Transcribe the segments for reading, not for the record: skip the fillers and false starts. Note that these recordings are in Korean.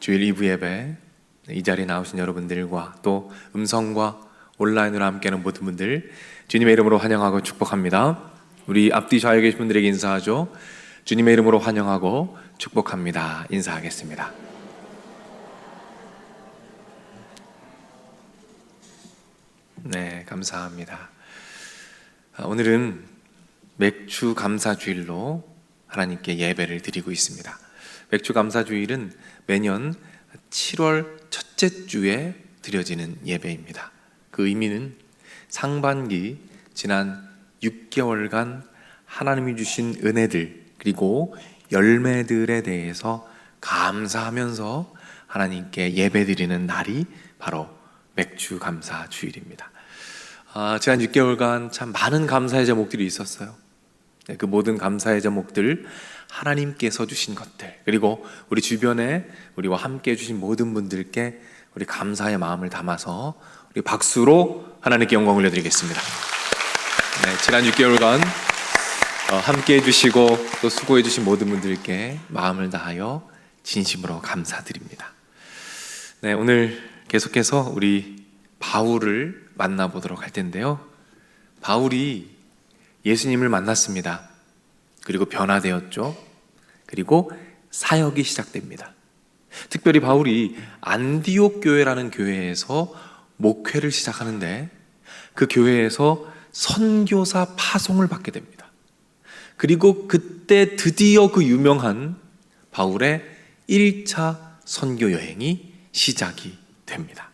주일 2부 예배 이 자리에 나오신 여러분들과 또 음성과 온라인으로 함께하는 모든 분들 주님의 이름으로 환영하고 축복합니다. 우리 앞뒤 좌우에 계신 분들에게 인사하죠. 주님의 이름으로 환영하고 축복합니다. 인사하겠습니다. 네, 감사합니다. 오늘은 맥주 감사주일로 하나님께 예배를 드리고 있습니다. 맥주 감사주일은 매년 7월 첫째 주에 드려지는 예배입니다. 그 의미는 상반기 지난 6개월간 하나님이 주신 은혜들 그리고 열매들에 대해서 감사하면서 하나님께 예배드리는 날이 바로 맥주 감사주일입니다. 지난 6개월간 참 많은 감사의 제목들이 있었어요. 그 모든 감사의 제목들, 하나님께서 주신 것들, 그리고 우리 주변에 우리와 함께 해주신 모든 분들께 우리 감사의 마음을 담아서 우리 박수로 하나님께 영광을 올려드리겠습니다. 네, 지난 6개월간 함께 해주시고 또 수고해주신 모든 분들께 마음을 다하여 진심으로 감사드립니다. 네, 오늘 계속해서 우리 바울을 만나보도록 할 텐데요. 바울이 예수님을 만났습니다. 그리고 변화되었죠. 그리고 사역이 시작됩니다. 특별히 바울이 안디옥 교회라는 교회에서 목회를 시작하는데 그 교회에서 선교사 파송을 받게 됩니다. 그리고 그때 드디어 그 유명한 바울의 1차 선교 여행이 시작이 됩니다.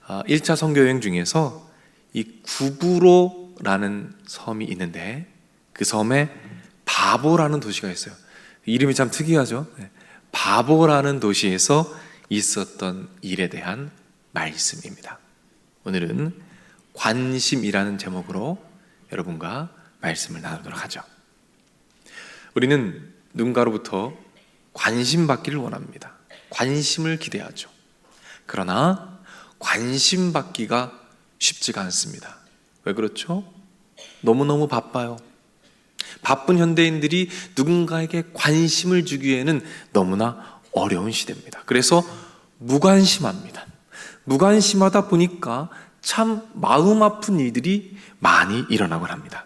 1차 선교 여행 중에서 이 구브로라는 섬이 있는데 그 섬에 바보라는 도시가 있어요. 이름이 참 특이하죠. 바보라는 도시에서 있었던 일에 대한 말씀입니다. 오늘은 관심이라는 제목으로 여러분과 말씀을 나누도록 하죠. 우리는 누군가로부터 관심 받기를 원합니다. 관심을 기대하죠. 그러나 관심 받기가 쉽지가 않습니다. 왜 그렇죠? 너무너무 바빠요. 바쁜 현대인들이 누군가에게 관심을 주기에는 너무나 어려운 시대입니다. 그래서 무관심합니다. 무관심하다 보니까 참 마음 아픈 일들이 많이 일어나곤 합니다.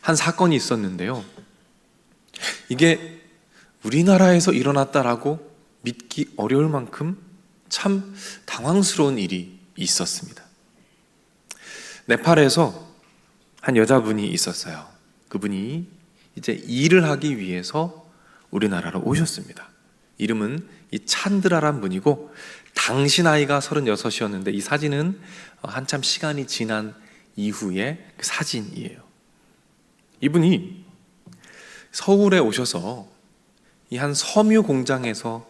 한 사건이 있었는데요. 이게 우리나라에서 일어났다라고 믿기 어려울 만큼 참 당황스러운 일이 있었습니다. 네팔에서 한 여자분이 있었어요. 그분이 이제 일을 하기 위해서 우리나라로 오셨습니다. 이름은 이 찬드라란 분이고 당시 나이가 36이었는데 이 사진은 한참 시간이 지난 이후의 그 사진이에요. 이분이 서울에 오셔서 이 한 섬유 공장에서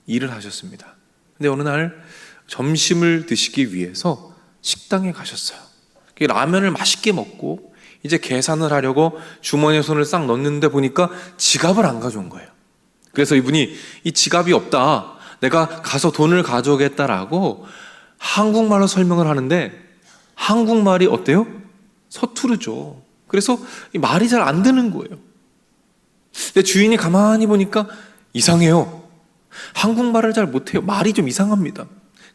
일을 하셨습니다. 근데 어느 날 점심을 드시기 위해서 식당에 가셨어요. 라면을 맛있게 먹고 이제 계산을 하려고 주머니에 손을 싹 넣는데 보니까 지갑을 안 가져온 거예요. 그래서 이분이 이 지갑이 없다, 내가 가서 돈을 가져오겠다라고 한국말로 설명을 하는데 한국말이 어때요? 서투르죠. 그래서 이 말이 잘 안 되는 거예요. 근데 주인이 가만히 보니까 이상해요. 한국말을 잘 못해요. 말이 좀 이상합니다.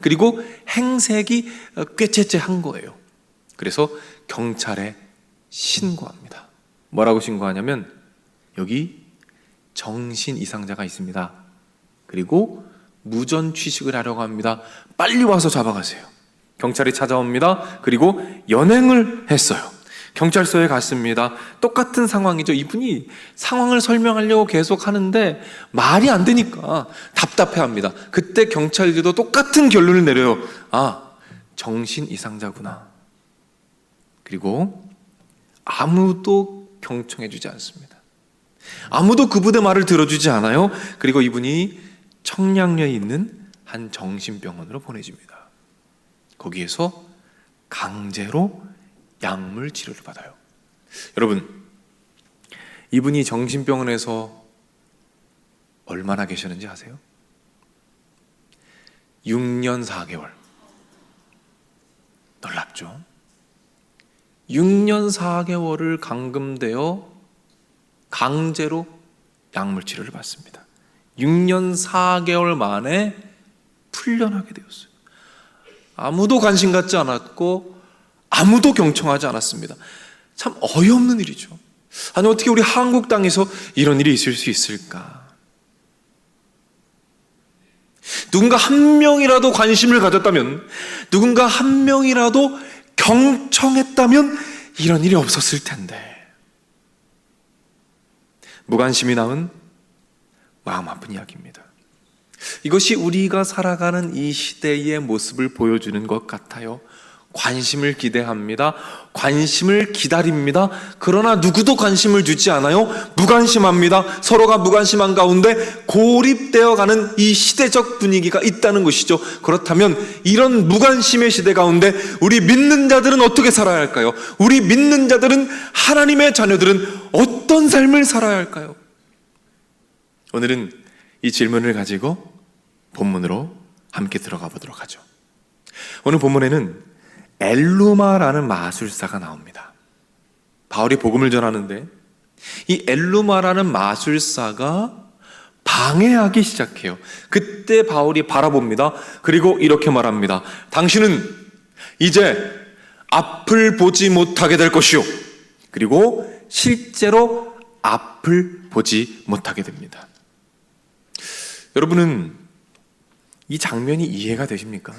그리고 행색이 꾀째째한 거예요. 그래서 경찰에 신고합니다. 뭐라고 신고하냐면 여기 정신 이상자가 있습니다. 그리고 무전 취식을 하려고 합니다. 빨리 와서 잡아가세요. 경찰이 찾아옵니다. 그리고 연행을 했어요. 경찰서에 갔습니다. 똑같은 상황이죠. 이분이 상황을 설명하려고 계속 하는데 말이 안 되니까 답답해합니다. 그때 경찰들도 똑같은 결론을 내려요. 정신 이상자구나. 그리고 아무도 경청해주지 않습니다. 아무도 그분의 말을 들어주지 않아요. 그리고 이분이 청량리에 있는 한 정신병원으로 보내집니다. 거기에서 강제로 약물 치료를 받아요. 여러분, 이분이 정신병원에서 얼마나 계셨는지 아세요? 6년 4개월. 놀랍죠? 6년 4개월을 감금되어 강제로 약물 치료를 받습니다. 6년 4개월 만에 풀려나게 되었어요. 아무도 관심 갖지 않았고 아무도 경청하지 않았습니다. 참 어이없는 일이죠. 아니, 어떻게 우리 한국 땅에서 이런 일이 있을 수 있을까? 누군가 한 명이라도 관심을 가졌다면, 누군가 한 명이라도 경청했다면 이런 일이 없었을 텐데, 무관심이 낳은 마음 아픈 이야기입니다. 이것이 우리가 살아가는 이 시대의 모습을 보여주는 것 같아요. 관심을 기대합니다. 관심을 기다립니다. 그러나 누구도 관심을 주지 않아요. 무관심합니다. 서로가 무관심한 가운데 고립되어 가는 이 시대적 분위기가 있다는 것이죠. 그렇다면 이런 무관심의 시대 가운데 우리 믿는 자들은 어떻게 살아야 할까요? 우리 믿는 자들은, 하나님의 자녀들은 어떤 삶을 살아야 할까요? 오늘은 이 질문을 가지고 본문으로 함께 들어가 보도록 하죠. 오늘 본문에는 엘루마라는 마술사가 나옵니다. 바울이 복음을 전하는데 이 엘루마라는 마술사가 방해하기 시작해요. 그때 바울이 바라봅니다. 그리고 이렇게 말합니다. 당신은 이제 앞을 보지 못하게 될 것이요. 그리고 실제로 앞을 보지 못하게 됩니다. 여러분은 이 장면이 이해가 되십니까?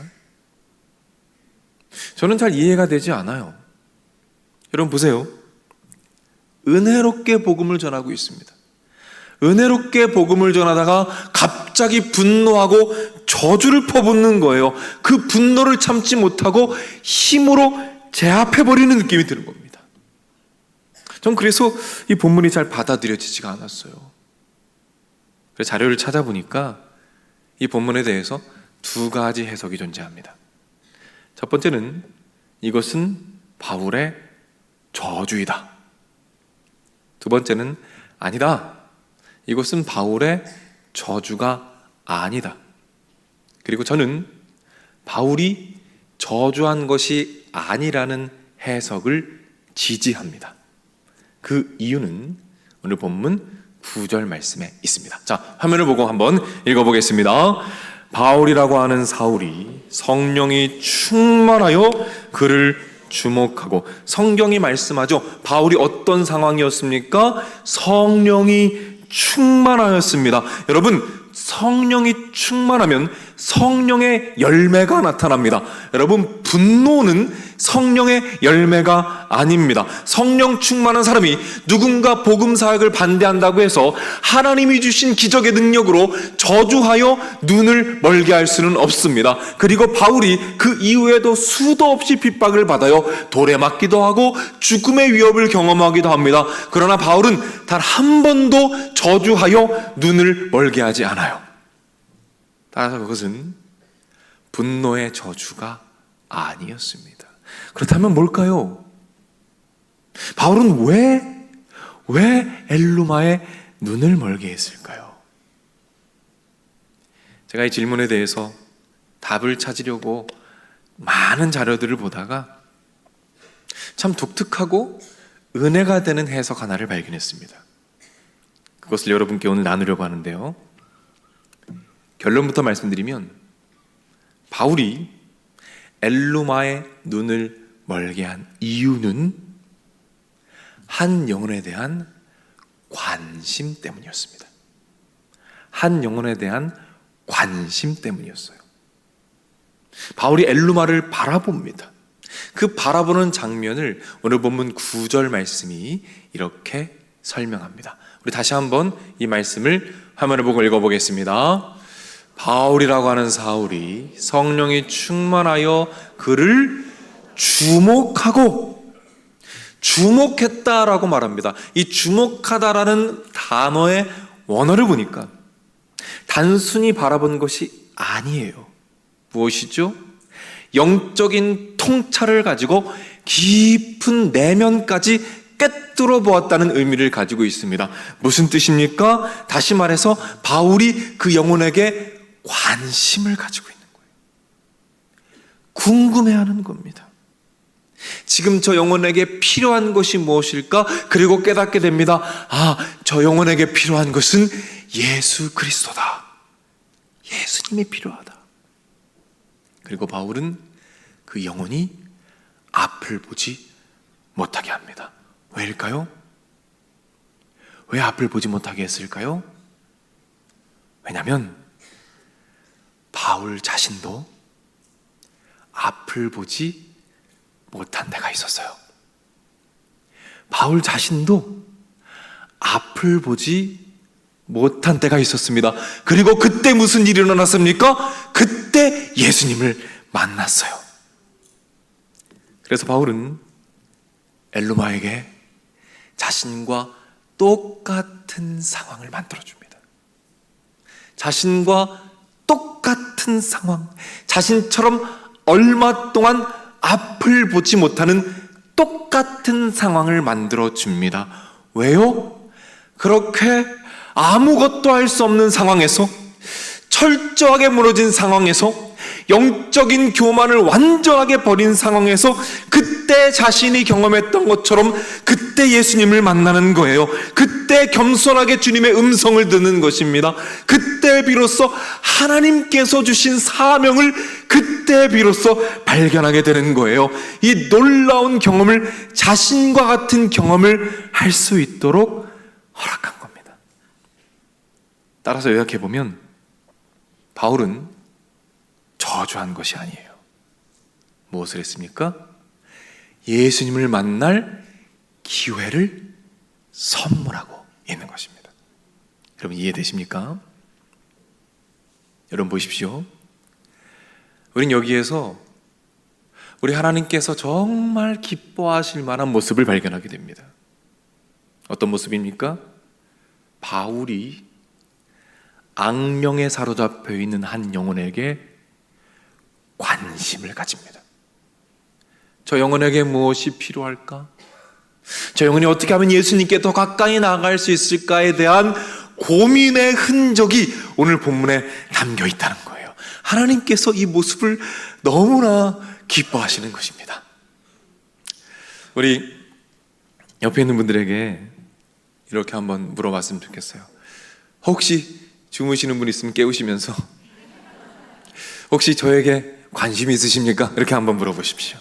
저는 잘 이해가 되지 않아요. 여러분 보세요. 은혜롭게 복음을 전하고 있습니다. 은혜롭게 복음을 전하다가 갑자기 분노하고 저주를 퍼붓는 거예요. 그 분노를 참지 못하고 힘으로 제압해버리는 느낌이 드는 겁니다. 전 그래서 이 본문이 잘 받아들여지지가 않았어요. 그래서 자료를 찾아보니까 이 본문에 대해서 두 가지 해석이 존재합니다. 첫 번째는 이것은 바울의 저주이다. 두 번째는 아니다. 이것은 바울의 저주가 아니다. 그리고 저는 바울이 저주한 것이 아니라는 해석을 지지합니다. 그 이유는 오늘 본문 9절 말씀에 있습니다. 자, 화면을 보고 한번 읽어보겠습니다. 바울이라고 하는 사울이 성령이 충만하여 그를 주목하고, 성경이 말씀하죠. 바울이 어떤 상황이었습니까? 성령이 충만하였습니다. 여러분, 성령이 충만하면 성령의 열매가 나타납니다. 여러분, 분노는 성령의 열매가 아닙니다. 성령 충만한 사람이 누군가 복음 사역을 반대한다고 해서 하나님이 주신 기적의 능력으로 저주하여 눈을 멀게 할 수는 없습니다. 그리고 바울이 그 이후에도 수도 없이 핍박을 받아요. 돌에 맞기도 하고 죽음의 위협을 경험하기도 합니다. 그러나 바울은 단 한 번도 저주하여 눈을 멀게 하지 않아요. 따라서 그것은 분노의 저주가 아니었습니다. 그렇다면 뭘까요? 바울은 왜 엘루마의 눈을 멀게 했을까요? 제가 이 질문에 대해서 답을 찾으려고 많은 자료들을 보다가 참 독특하고 은혜가 되는 해석 하나를 발견했습니다. 그것을 여러분께 오늘 나누려고 하는데요. 결론부터 말씀드리면 바울이 엘루마의 눈을 멀게 한 이유는 한 영혼에 대한 관심 때문이었습니다. 한 영혼에 대한 관심 때문이었어요. 바울이 엘루마를 바라봅니다. 그 바라보는 장면을 오늘 본문 9절 말씀이 이렇게 설명합니다. 우리 다시 한번 이 말씀을 화면을 보고 읽어보겠습니다. 바울이라고 하는 사울이 성령이 충만하여 그를 주목했다라고 말합니다. 이 주목하다라는 단어의 원어를 보니까 단순히 바라본 것이 아니에요. 무엇이죠? 영적인 통찰을 가지고 깊은 내면까지 꿰뚫어 보았다는 의미를 가지고 있습니다. 무슨 뜻입니까? 다시 말해서 바울이 그 영혼에게 관심을 가지고 있는 거예요. 궁금해하는 겁니다. 지금 저 영혼에게 필요한 것이 무엇일까? 그리고 깨닫게 됩니다. 아, 저 영혼에게 필요한 것은 예수 그리스도다. 예수님이 필요하다. 그리고 바울은 그 영혼이 앞을 보지 못하게 합니다. 왜일까요? 왜 앞을 보지 못하게 했을까요? 왜냐하면 바울 자신도 앞을 보지 못한 데가 있었어요. 바울 자신도 앞을 보지 못한 때가 있었습니다. 그리고 그때 무슨 일이 일어났습니까? 그때 예수님을 만났어요. 그래서 바울은 엘루마에게 자신과 똑같은 상황을 만들어줍니다. 자신과 똑같은 상황, 자신처럼 얼마 동안 앞을 보지 못하는 똑같은 상황을 만들어줍니다. 왜요? 그렇게 아무것도 할 수 없는 상황에서, 철저하게 무너진 상황에서, 영적인 교만을 완전하게 버린 상황에서 그때 자신이 경험했던 것처럼 그때 예수님을 만나는 거예요. 그때 겸손하게 주님의 음성을 듣는 것입니다. 그때 비로소 하나님께서 주신 사명을 그때 비로소 발견하게 되는 거예요. 이 놀라운 경험을, 자신과 같은 경험을 할 수 있도록 허락한 겁니다. 따라서 요약해보면 바울은 저주한 것이 아니에요. 무엇을 했습니까? 예수님을 만날 기회를 선물하고 있는 것입니다. 여러분 이해되십니까? 여러분 보십시오. 우린 여기에서 우리 하나님께서 정말 기뻐하실 만한 모습을 발견하게 됩니다. 어떤 모습입니까? 바울이 악령에 사로잡혀 있는 한 영혼에게 관심을 가집니다. 저 영혼에게 무엇이 필요할까? 저 영혼이 어떻게 하면 예수님께 더 가까이 나아갈 수 있을까에 대한 고민의 흔적이 오늘 본문에 담겨 있다는 거예요. 하나님께서 이 모습을 너무나 기뻐하시는 것입니다. 우리 옆에 있는 분들에게 이렇게 한번 물어봤으면 좋겠어요. 혹시 주무시는 분 있으면 깨우시면서 혹시 저에게 관심이 있으십니까? 이렇게 한번 물어보십시오.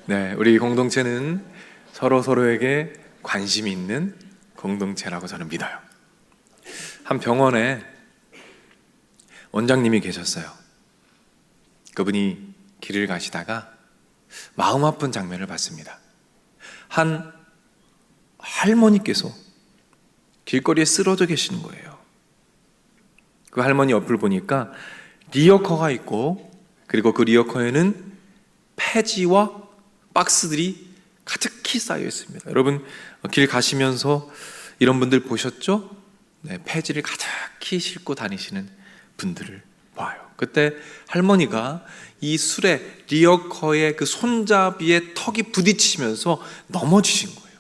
네, 우리 공동체는 서로에게 관심이 있는 공동체라고 저는 믿어요. 한 병원에 원장님이 계셨어요. 그분이 길을 가시다가 마음 아픈 장면을 봤습니다. 한 할머니께서 길거리에 쓰러져 계시는 거예요. 그 할머니 옆을 보니까 리어커가 있고, 그리고 그 리어커에는 폐지와 박스들이 가득히 쌓여 있습니다. 여러분 길 가시면서 이런 분들 보셨죠? 네, 폐지를 가득히 싣고 다니시는 분들을 봐요. 그때 할머니가 이 술에 리어커의 그 손잡이에 턱이 부딪히면서 넘어지신 거예요.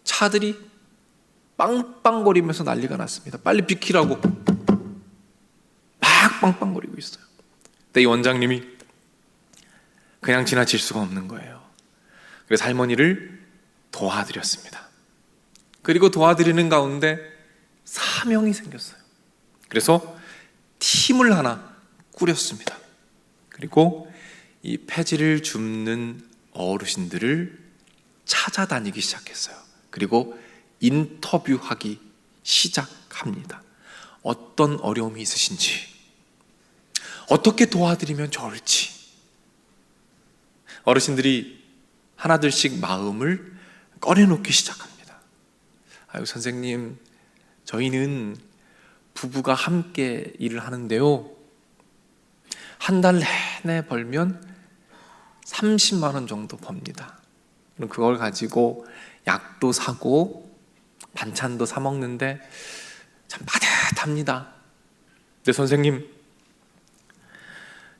차들이 빵빵거리면서 난리가 났습니다. 빨리 비키라고 막 빵빵거리고 있어요. 근데 이 원장님이 그냥 지나칠 수가 없는 거예요. 그래서 할머니를 도와드렸습니다. 그리고 도와드리는 가운데 사명이 생겼어요. 그래서 팀을 하나 꾸렸습니다. 그리고 이 폐지를 줍는 어르신들을 찾아다니기 시작했어요. 그리고 인터뷰하기 시작합니다. 어떤 어려움이 있으신지, 어떻게 도와드리면 좋을지. 어르신들이 하나둘씩 마음을 꺼내놓기 시작합니다. 아유 선생님, 저희는 부부가 함께 일을 하는데요, 한 달 내내 벌면 30만 원 정도 법니다. 그럼 그걸 가지고 약도 사고 반찬도 사 먹는데 참 빠듯합니다. 근데 선생님,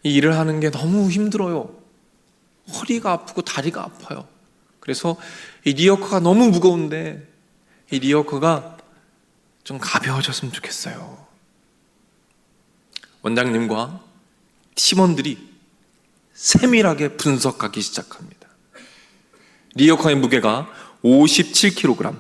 이 일을 하는 게 너무 힘들어요. 허리가 아프고 다리가 아파요. 그래서 이 리어커가 너무 무거운데 이 리어커가 좀 가벼워졌으면 좋겠어요. 원장님과 팀원들이 세밀하게 분석하기 시작합니다. 리어커의 무게가 57kg,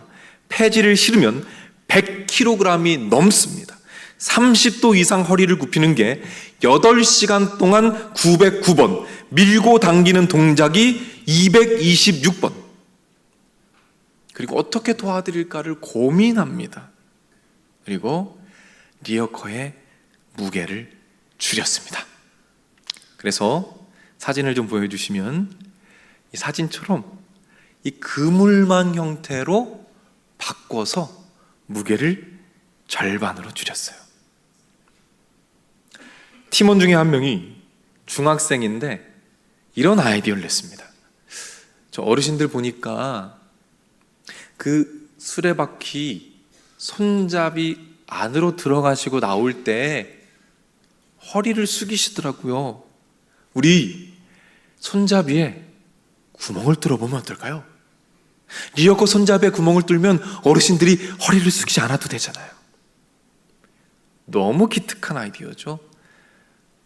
폐지를 실으면 100kg이 넘습니다. 30도 이상 허리를 굽히는 게 8시간 동안 909번, 밀고 당기는 동작이 226번. 그리고 어떻게 도와드릴까를 고민합니다. 그리고 리어커의 무게를 줄였습니다. 그래서 사진을 좀 보여주시면 이 사진처럼 이 그물망 형태로 바꿔서 무게를 절반으로 줄였어요. 팀원 중에 한 명이 중학생인데 이런 아이디어를 냈습니다. 저 어르신들 보니까 그 수레바퀴 손잡이 안으로 들어가시고 나올 때 허리를 숙이시더라고요. 우리 손잡이에 구멍을 뚫어보면 어떨까요? 리어커 손잡이에 구멍을 뚫으면 어르신들이 허리를 숙이지 않아도 되잖아요. 너무 기특한 아이디어죠.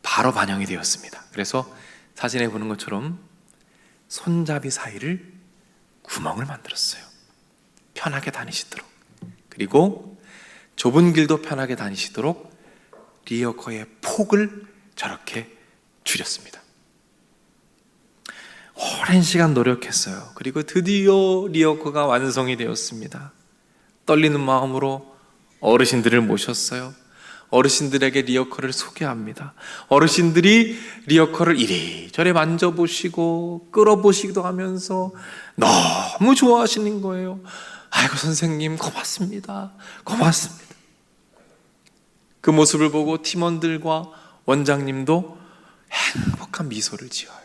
바로 반영이 되었습니다. 그래서 사진에 보는 것처럼 손잡이 사이를 구멍을 만들었어요. 편하게 다니시도록. 그리고 좁은 길도 편하게 다니시도록 리어커의 폭을 저렇게 줄였습니다. 오랜 시간 노력했어요. 그리고 드디어 리어커가 완성이 되었습니다. 떨리는 마음으로 어르신들을 모셨어요. 어르신들에게 리어커를 소개합니다. 어르신들이 리어커를 이리저리 만져보시고 끌어보시기도 하면서 너무 좋아하시는 거예요. 아이고 선생님 고맙습니다. 고맙습니다. 그 모습을 보고 팀원들과 원장님도 행복한 미소를 지어요.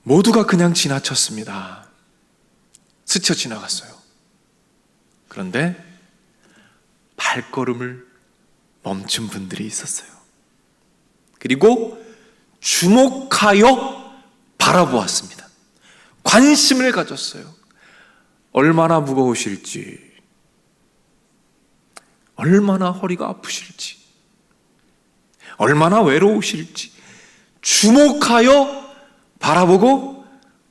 모두가 그냥 지나쳤습니다. 스쳐 지나갔어요. 그런데 발걸음을 멈춘 분들이 있었어요. 그리고 주목하여 바라보았습니다. 관심을 가졌어요. 얼마나 무거우실지, 얼마나 허리가 아프실지, 얼마나 외로우실지 주목하여 바라보고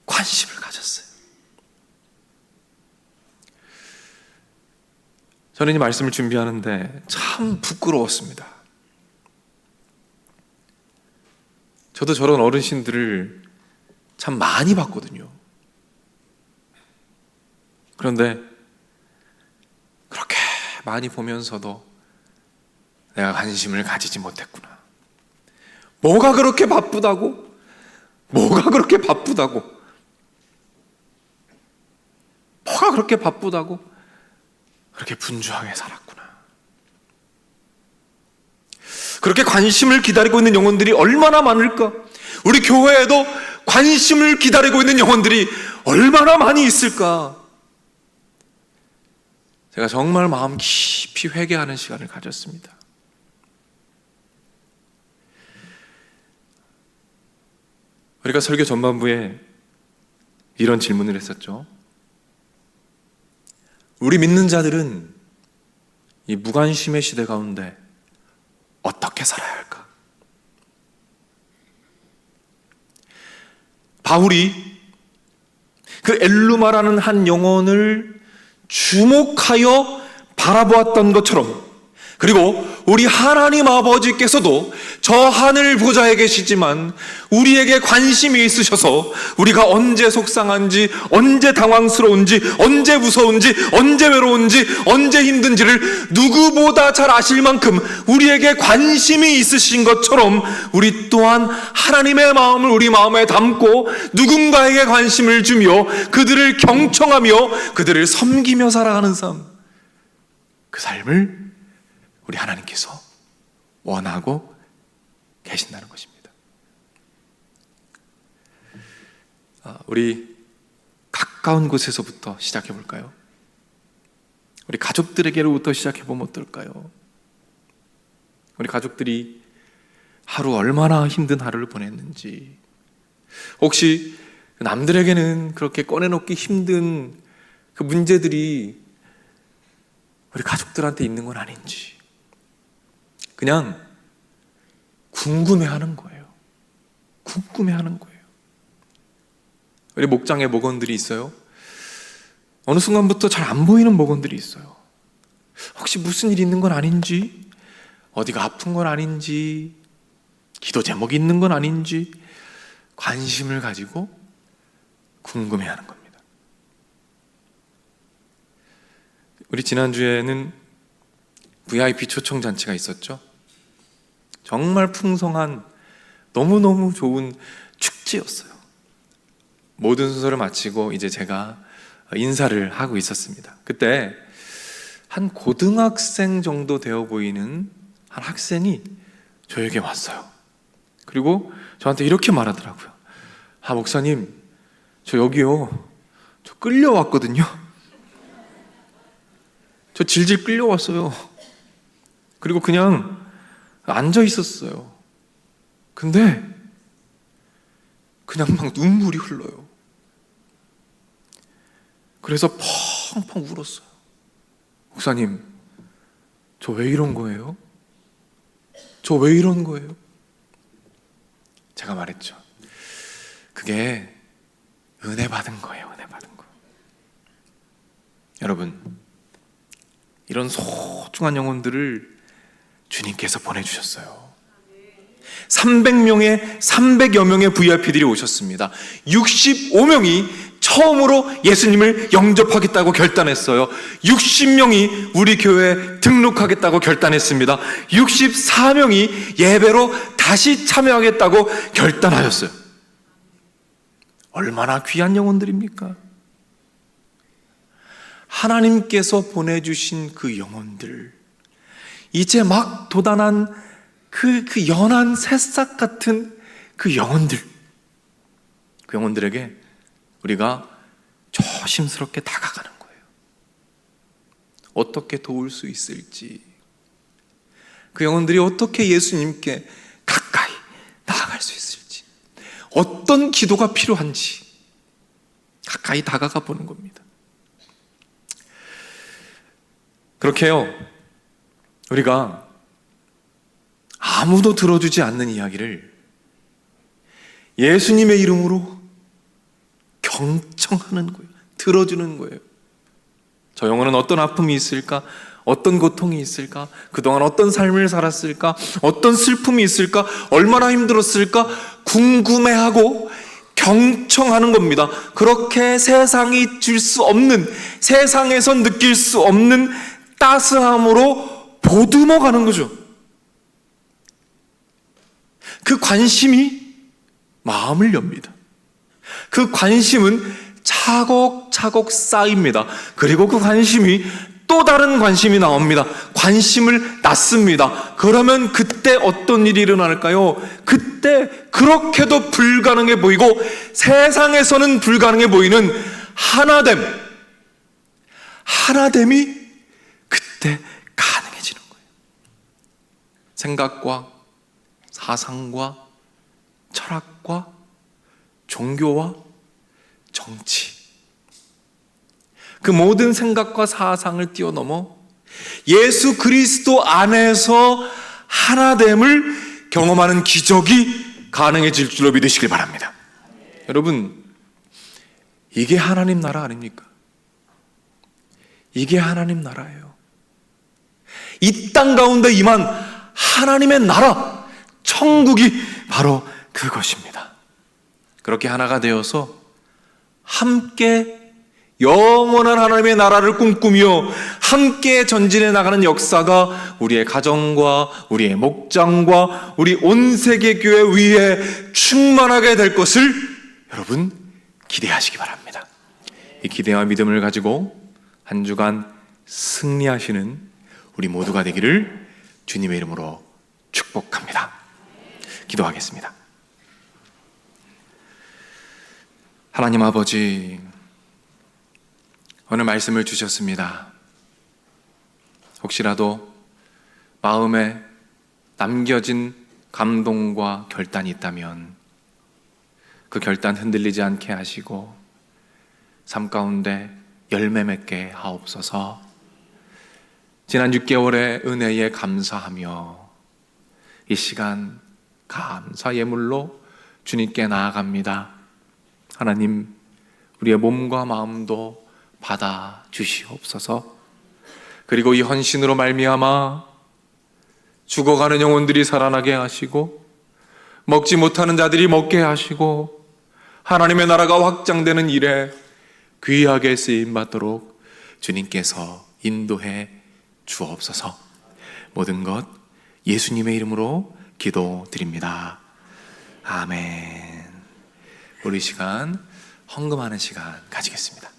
관심을 가졌어요. 저는 이 말씀을 준비하는데 참 부끄러웠습니다. 저도 저런 어르신들을 참 많이 봤거든요. 그런데 그렇게 많이 보면서도 내가 관심을 가지지 못했구나. 뭐가 그렇게 바쁘다고? 뭐가 그렇게 바쁘다고? 뭐가 그렇게 바쁘다고? 그렇게 분주하게 살았구나. 그렇게 관심을 기다리고 있는 영혼들이 얼마나 많을까? 우리 교회에도 관심을 기다리고 있는 영혼들이 얼마나 많이 있을까? 제가 정말 마음 깊이 회개하는 시간을 가졌습니다. 우리가 설교 전반부에 이런 질문을 했었죠. 우리 믿는 자들은 이 무관심의 시대 가운데 어떻게 살아야 할까? 바울이 그 엘루마라는 한 영혼을 주목하여 바라보았던 것처럼, 그리고 우리 하나님 아버지께서도 저 하늘 보좌에 계시지만 우리에게 관심이 있으셔서 우리가 언제 속상한지, 언제 당황스러운지, 언제 무서운지, 언제 외로운지, 언제 힘든지를 누구보다 잘 아실 만큼 우리에게 관심이 있으신 것처럼 우리 또한 하나님의 마음을 우리 마음에 담고 누군가에게 관심을 주며 그들을 경청하며 그들을 섬기며 살아가는 삶, 그 삶을 우리 하나님께서 원하고 계신다는 것입니다. 우리 가까운 곳에서부터 시작해 볼까요? 우리 가족들에게로부터 시작해 보면 어떨까요? 우리 가족들이 하루 얼마나 힘든 하루를 보냈는지, 혹시 남들에게는 그렇게 꺼내놓기 힘든 그 문제들이 우리 가족들한테 있는 건 아닌지 그냥 궁금해하는 거예요. 궁금해하는 거예요. 우리 목장에 목원들이 있어요. 어느 순간부터 잘 안 보이는 목원들이 있어요. 혹시 무슨 일이 있는 건 아닌지, 어디가 아픈 건 아닌지, 기도 제목이 있는 건 아닌지 관심을 가지고 궁금해하는 겁니다. 우리 지난주에는 VIP 초청 잔치가 있었죠. 정말 풍성한 너무너무 좋은 축제였어요. 모든 순서를 마치고 이제 제가 인사를 하고 있었습니다. 그때 한 고등학생 정도 되어 보이는 한 학생이 저에게 왔어요. 그리고 저한테 이렇게 말하더라고요. 아, 목사님, 저 여기요, 저 끌려왔거든요. 저 질질 끌려왔어요. 그리고 그냥 앉아 있었어요. 근데 그냥 막 눈물이 흘러요. 그래서 펑펑 울었어요. 목사님, 저 왜 이런 거예요? 저 왜 이런 거예요? 제가 말했죠. 그게 은혜 받은 거예요. 은혜 받은 거. 여러분, 이런 소중한 영혼들을 주님께서 보내주셨어요. 300여 명의 VIP들이 오셨습니다. 65명이 처음으로 예수님을 영접하겠다고 결단했어요. 60명이 우리 교회에 등록하겠다고 결단했습니다. 64명이 예배로 다시 참여하겠다고 결단하셨어요. 얼마나 귀한 영혼들입니까? 하나님께서 보내주신 그 영혼들, 이제 막 돋아난 그 연한 새싹 같은 그 영혼들, 그 영혼들에게 우리가 조심스럽게 다가가는 거예요. 어떻게 도울 수 있을지, 그 영혼들이 어떻게 예수님께 가까이 나아갈 수 있을지, 어떤 기도가 필요한지 가까이 다가가 보는 겁니다. 그렇게요, 우리가 아무도 들어주지 않는 이야기를 예수님의 이름으로 경청하는 거예요. 들어주는 거예요. 저 영혼은 어떤 아픔이 있을까? 어떤 고통이 있을까? 그동안 어떤 삶을 살았을까? 어떤 슬픔이 있을까? 얼마나 힘들었을까? 궁금해하고 경청하는 겁니다. 그렇게 세상이 줄 수 없는, 세상에선 느낄 수 없는 따스함으로 보듬어 가는 거죠. 그 관심이 마음을 엽니다. 그 관심은 차곡차곡 쌓입니다. 그리고 그 관심이 또 다른 관심이 나옵니다. 관심을 낳습니다. 그러면 그때 어떤 일이 일어날까요? 그때 그렇게도 불가능해 보이고 세상에서는 불가능해 보이는 하나됨이 그때 가능해지는 거예요. 생각과 사상과 철학과 종교와 정치, 그 모든 생각과 사상을 뛰어넘어 예수 그리스도 안에서 하나됨을 경험하는 기적이 가능해질 줄로 믿으시길 바랍니다. 여러분, 이게 하나님 나라 아닙니까? 이게 하나님 나라예요. 이 땅 가운데 임한 하나님의 나라, 천국이 바로 그것입니다. 그렇게 하나가 되어서 함께 영원한 하나님의 나라를 꿈꾸며 함께 전진해 나가는 역사가 우리의 가정과 우리의 목장과 우리 온 세계 교회 위에 충만하게 될 것을 여러분 기대하시기 바랍니다. 이 기대와 믿음을 가지고 한 주간 승리하시는 우리 모두가 되기를 주님의 이름으로 축복합니다. 기도하겠습니다. 하나님 아버지, 오늘 말씀을 주셨습니다. 혹시라도 마음에 남겨진 감동과 결단이 있다면 그 결단 흔들리지 않게 하시고 삶 가운데 열매 맺게 하옵소서. 지난 6개월의 은혜에 감사하며 이 시간 감사 예물로 주님께 나아갑니다. 하나님, 우리의 몸과 마음도 받아 주시옵소서. 그리고 이 헌신으로 말미암아 죽어가는 영혼들이 살아나게 하시고 먹지 못하는 자들이 먹게 하시고 하나님의 나라가 확장되는 일에 귀하게 쓰임받도록 주님께서 인도해 주옵소서. 모든 것 예수님의 이름으로 기도드립니다. 아멘. 우리 시간 헌금하는 시간 가지겠습니다.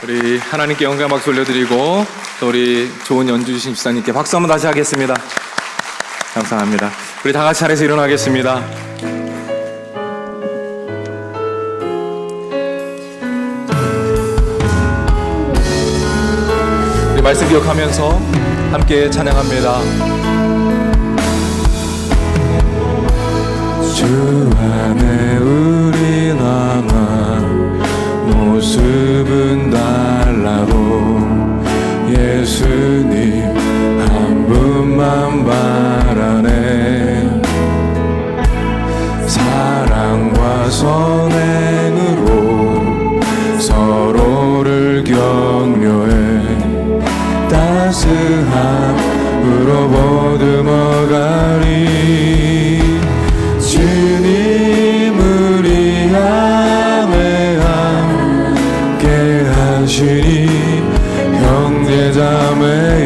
우리 하나님께 영광 박수 올려드리고 또 우리 좋은 연주 주신 집사님께 박수 한번 다시 하겠습니다. 감사합니다. 우리 다 같이 자리에서 일어나겠습니다. 우리 말씀 기억하면서 함께 찬양합니다. 주 안에 우린 하나 모습은 달라도 예수님 한 분만 바라네. 사랑과 선행으로 서로를 격려해 따스함으로 보듬어가리. 주님 우리 안에 함께 하시니 형제자매의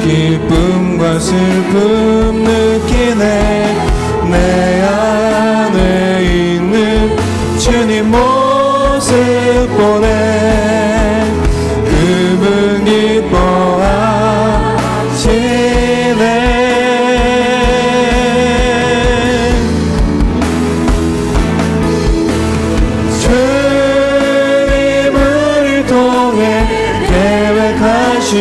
기쁨과 슬픔 느끼네. 내 안에 있는 주님 모습 보네. 그분 기뻐하시네. 주님을 통해 계획하시니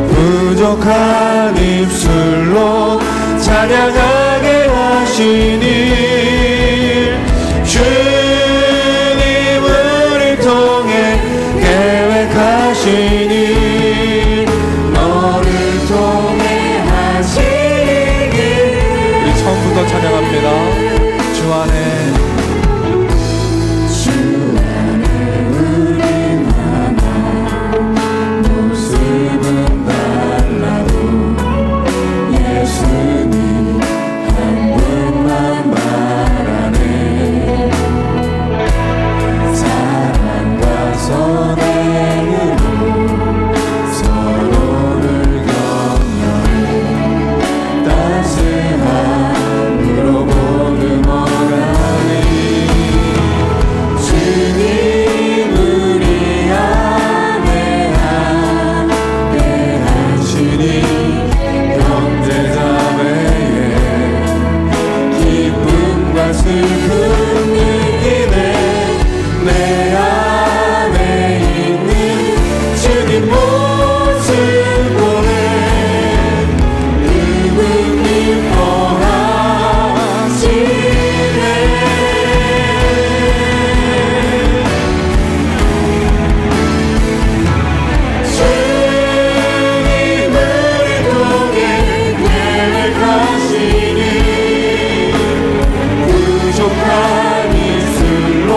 부족한 입술로 찬양하게 하시니. 주님을 통해 계획하시니 너를 통해 하시니. 우리 처음부터 찬양합니다. 주 안에 우린 하나 모습은 달라도 예수님 한 분만 바라네. 사랑과 선행으로 서로를 격려해 따스함으로 보듬어가니. 주님 우리 안에 함께 하시니 형제자매의 기쁨과 슬픔 느끼네. 내 안에 있는 주님 모습 보네. 그분 기뻐하시네. 주님을 통해 계획하시니 부족한 입술로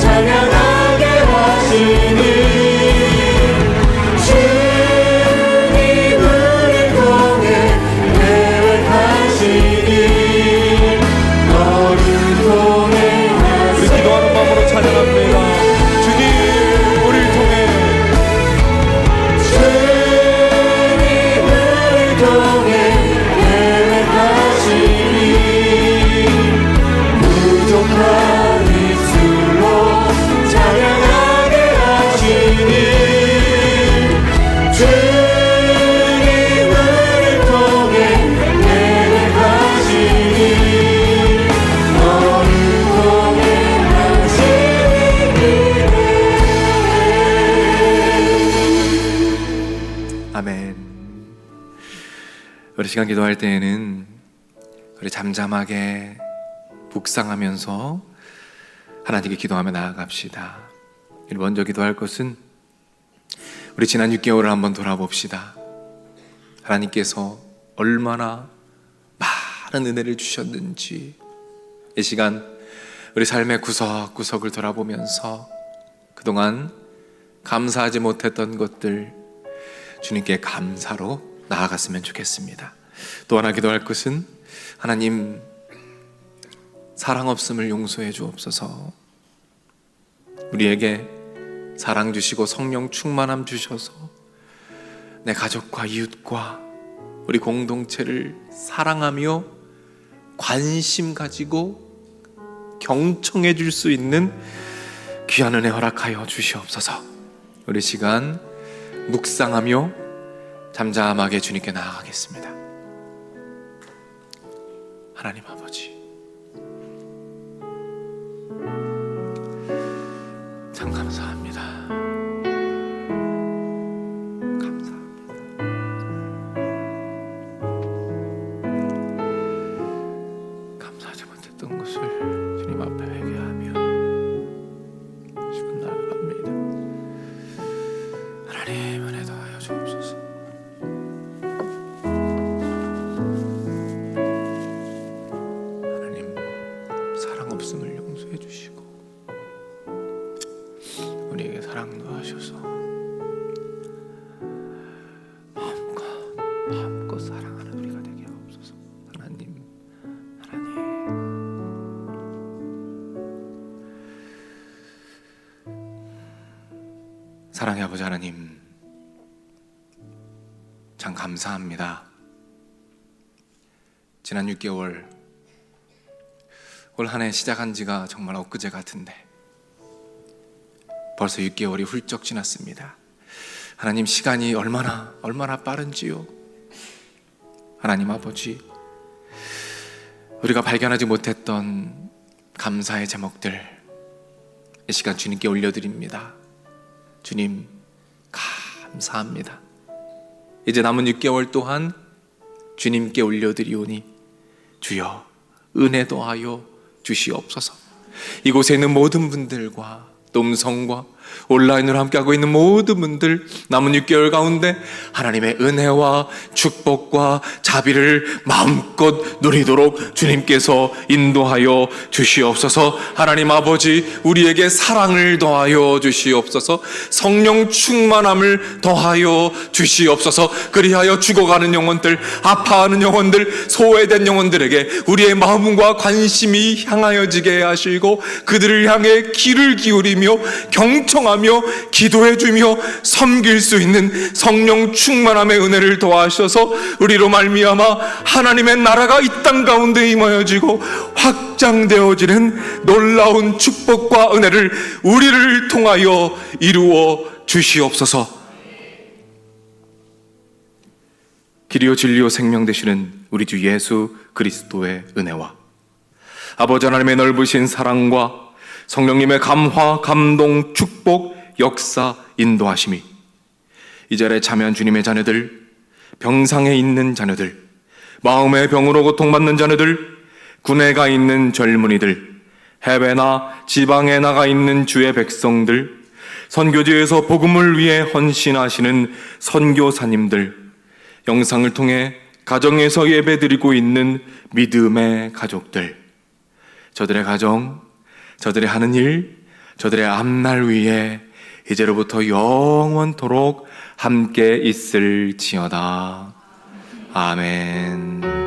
찬양하게 하시니. 주님을 통해 계획하시니 너를 통해 하시니. 우리 기도하는 마음으로 찬양합니다. 주님 우리를 통해 주님을 통해 계획하시니 부족한 입술로 찬양하게 하시니. 주님을 통해 계획하시니 너를 통해 하시니. 아멘. 우리 시간 기도할 때에는 우리 잠잠하게 묵상하면서 하나님께 기도하며 나아갑시다. 먼저 기도할 것은 우리 지난 6개월을 한번 돌아봅시다. 하나님께서 얼마나 많은 은혜를 주셨는지 이 시간 우리 삶의 구석구석을 돌아보면서 그동안 감사하지 못했던 것들 주님께 감사로 나아갔으면 좋겠습니다. 또 하나 기도할 것은 하나님 사랑 없음을 용서해 주옵소서. 우리에게 사랑 주시고 성령 충만함 주셔서 내 가족과 이웃과 우리 공동체를 사랑하며 관심 가지고 경청해 줄 수 있는 귀한 은혜 허락하여 주시옵소서. 우리 시간 묵상하며 잠잠하게 주님께 나아가겠습니다. 하나님 아버지, 참 감사합니다. 사랑도 하셔서 마음껏 사랑하는 우리가 되게 하옵소서. 하나님, 사랑의 아버지 하나님, 참 감사합니다. 지난 6개월, 올 한 해 시작한 지가 정말 엊그제 같은데 벌써 6개월이 훌쩍 지났습니다. 하나님, 시간이 얼마나 빠른지요. 하나님 아버지, 우리가 발견하지 못했던 감사의 제목들 이 시간 주님께 올려드립니다. 주님, 감사합니다. 이제 남은 6개월 동안 주님께 올려드리오니 주여 은혜 더하여 주시옵소서. 이곳에 있는 모든 분들과 또 음성과 온라인으로 함께하고 있는 모든 분들, 남은 6개월 가운데 하나님의 은혜와 축복과 자비를 마음껏 누리도록 주님께서 인도하여 주시옵소서. 하나님 아버지, 우리에게 사랑을 더하여 주시옵소서. 성령 충만함을 더하여 주시옵소서. 그리하여 죽어가는 영혼들, 아파하는 영혼들, 소외된 영혼들에게 우리의 마음과 관심이 향하여지게 하시고 그들을 향해 귀를 기울이며 경청하며 기도해주며 섬길 수 있는 성령 충만함의 은혜를 더하셔서 우리로 말미암아 하나님의 나라가 이 땅 가운데 임하여지고 확장되어지는 놀라운 축복과 은혜를 우리를 통하여 이루어 주시옵소서. 길이요 진리요 생명 되시는 우리 주 예수 그리스도의 은혜와 아버지 하나님의 넓으신 사랑과 성령님의 감화, 감동, 축복, 역사, 인도하심이 이 자리에 참여한 주님의 자녀들, 병상에 있는 자녀들, 마음의 병으로 고통받는 자녀들, 군에 가 있는 젊은이들, 해외나 지방에 나가 있는 주의 백성들, 선교지에서 복음을 위해 헌신하시는 선교사님들, 영상을 통해 가정에서 예배드리고 있는 믿음의 가족들, 저들의 가정, 저들의 하는 일, 저들의 앞날 위에 이제로부터 영원토록 함께 있을지어다. 아멘.